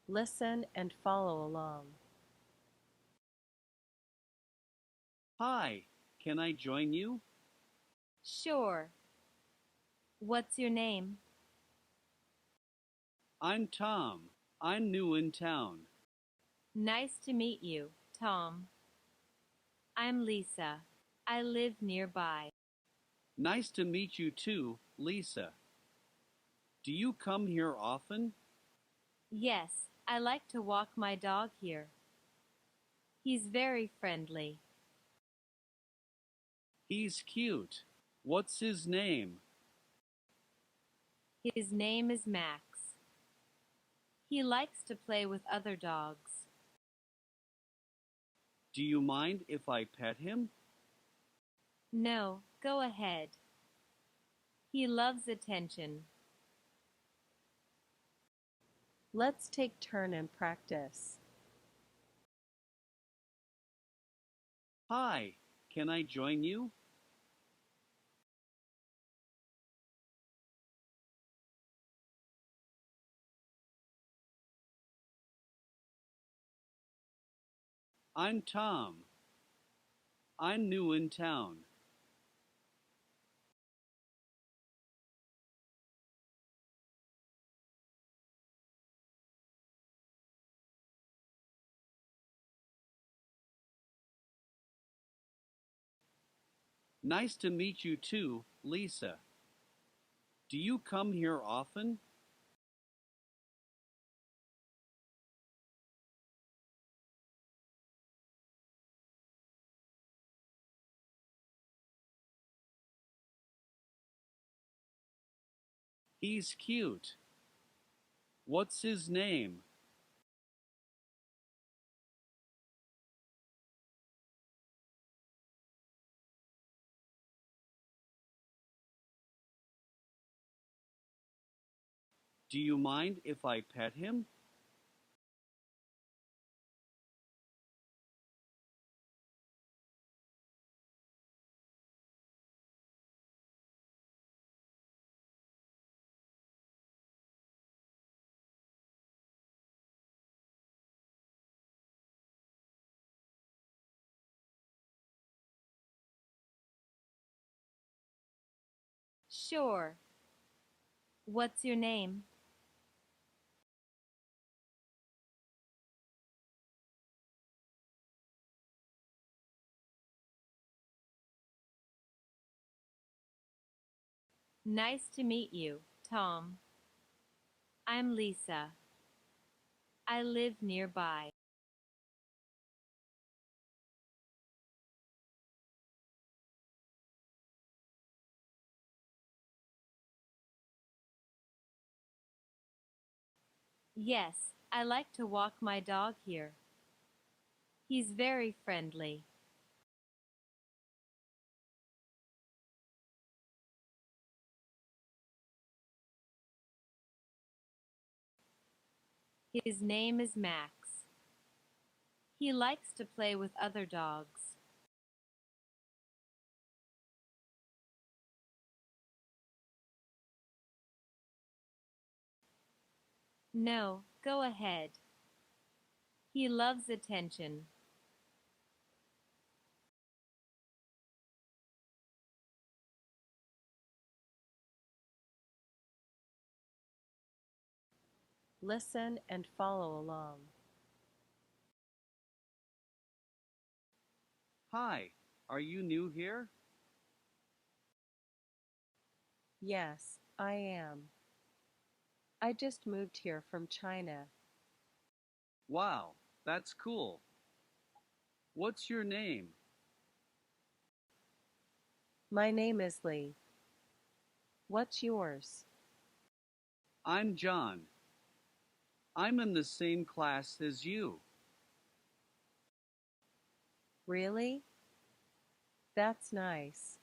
Listen and follow along. Hi, can I join you? Sure. What's your name? I'm Tom. I'm new in town. Nice to meet you, Tom. I'm Lisa. I live nearby. Nice to meet you too, Lisa. Do you come here often? Yes, I like to walk my dog here. He's very friendly. He's cute. What's his name? His name is Max. He likes to play with other dogs. Do you mind if I pet him? No, go ahead. He loves attention. Let's take turn and practice. Hi, can I join you? I'm Tom. I'm new in town. Nice to meet you too, Lisa. Do you come here often? He's cute. What's his name? Do you mind if I pet him? Sure. What's your name? Nice to meet you, Tom. I'm Lisa. I live nearby. Yes, I like to walk my dog here. He's very friendly. His name is Max. He likes to play with other dogs. No, go ahead. He loves attention. Listen and follow along. Hi, are you new here? Yes, I am. I just moved here from China. Wow, that's cool. What's your name? My name is Lee. What's yours? I'm John. I'm in the same class as you. Really? That's nice.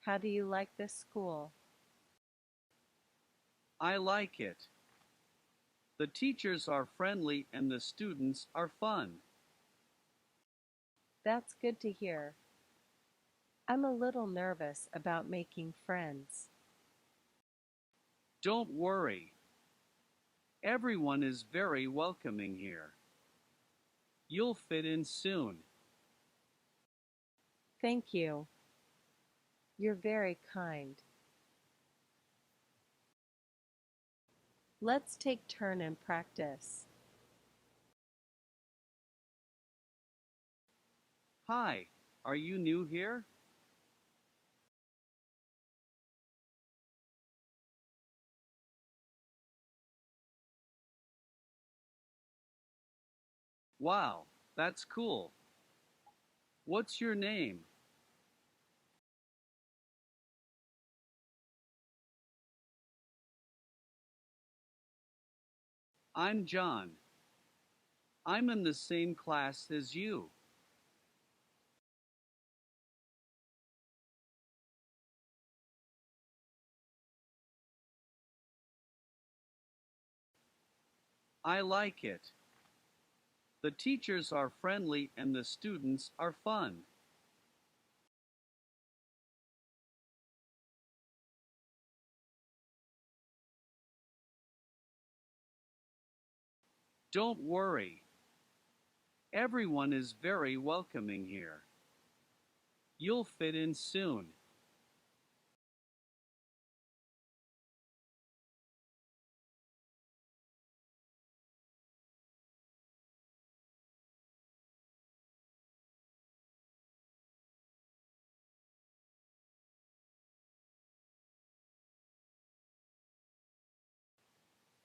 How do you like this school? I like it. The teachers are friendly and the students are fun. That's good to hear. I'm a little nervous about making friends. Don't worry. Everyone is very welcoming here. You'll fit in soon. Thank you. You're very kind. Let's take turn and practice. Hi, are you new here? Wow, that's cool. What's your name? I'm John. I'm in the same class as you. I like it. The teachers are friendly and the students are fun. Don't worry. Everyone is very welcoming here. You'll fit in soon.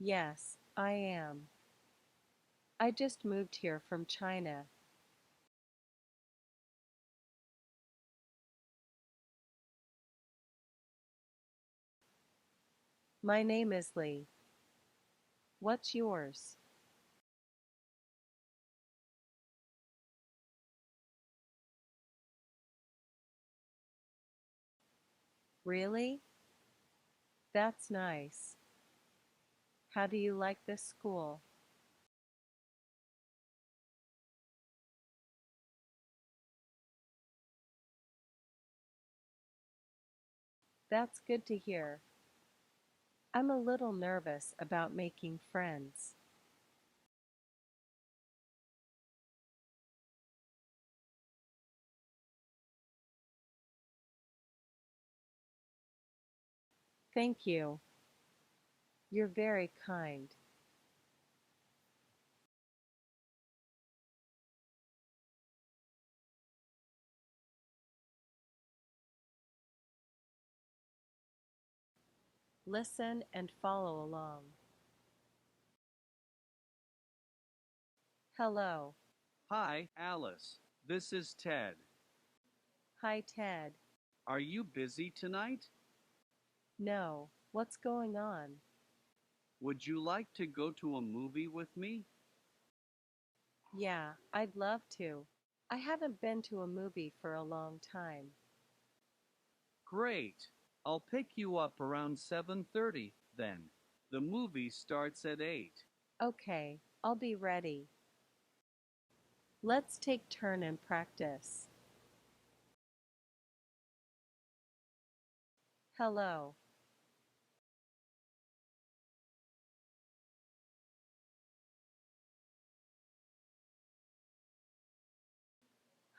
Yes, I am. I just moved here from China. My name is Lee. What's yours? Really? That's nice. How do you like this school? That's good to hear. I'm a little nervous about making friends. Thank you. You're very kind. Listen and follow along. Hello. Hi, Alice. This is Ted. Hi, Ted. Are you busy tonight? No, what's going on? Would you like to go to a movie with me? Yeah, I'd love to. I haven't been to a movie for a long time. Great. I'll pick you up around 7:30 then. The movie starts at 8. Okay, I'll be ready. Let's take turn and practice. Hello.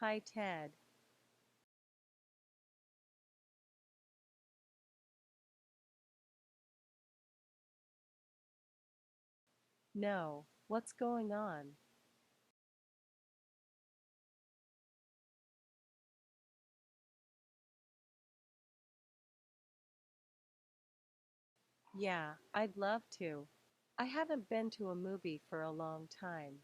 Hi, Ted. No, what's going on? Yeah, I'd love to. I haven't been to a movie for a long time.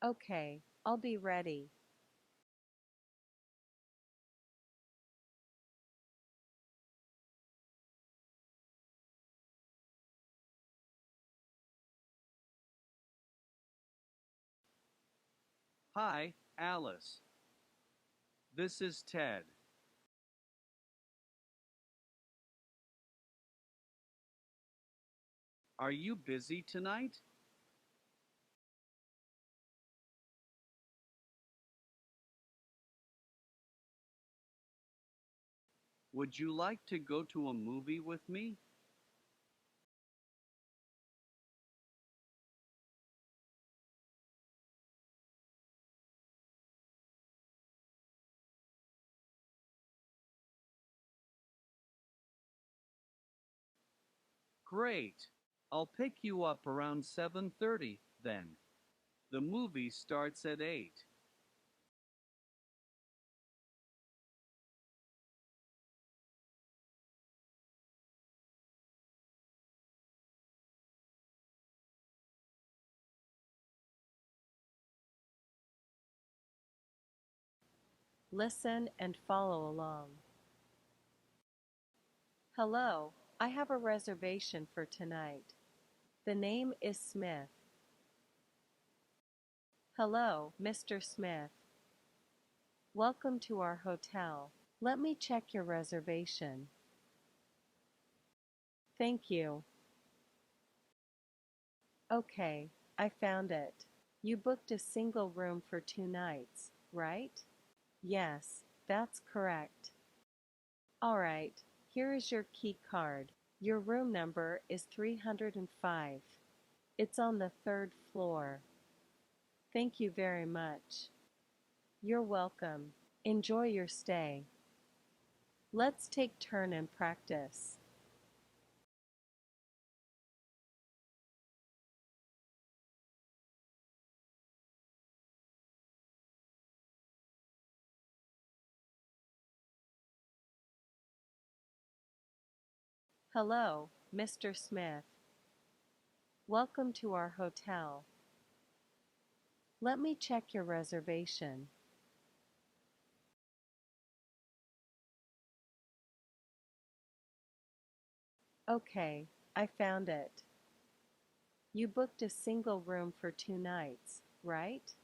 Okay, I'll be ready. Hi, Alice. This is Ted. Are you busy tonight? Would you like to go to a movie with me? Great. I'll pick you up around 7:30 then. The movie starts at 8. Listen and follow along. Hello, I have a reservation for tonight. The name is Smith. Hello, Mr. Smith. Welcome to our hotel. Let me check your reservation. Thank you. Okay, I found it. You booked a single room for 2 nights, right? Yes, that's correct. All right, here is your key card. Your room number is 305. It's on the third floor. Thank you very much. You're welcome. Enjoy your stay. Let's take turn and practice. Hello, Mr. Smith. Welcome to our hotel. Let me check your reservation. Okay, I found it. You booked a single room for 2 nights, right?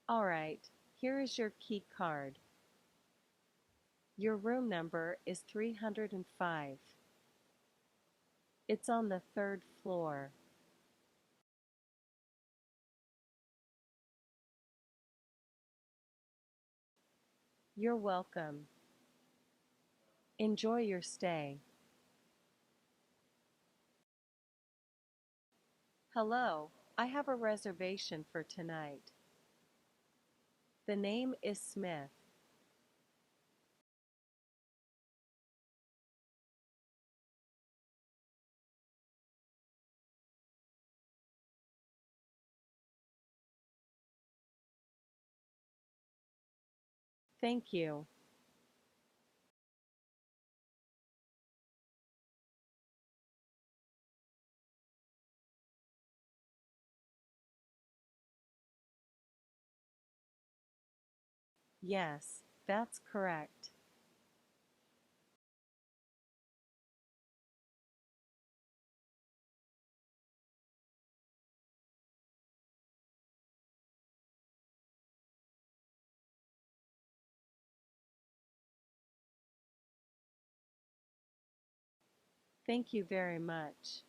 All right, here is your key card. Your room number is 305. It's on the third floor. You're welcome. Enjoy your stay. Hello, I have a reservation for tonight. The name is Smith. Thank you. Yes, that's correct. Thank you very much.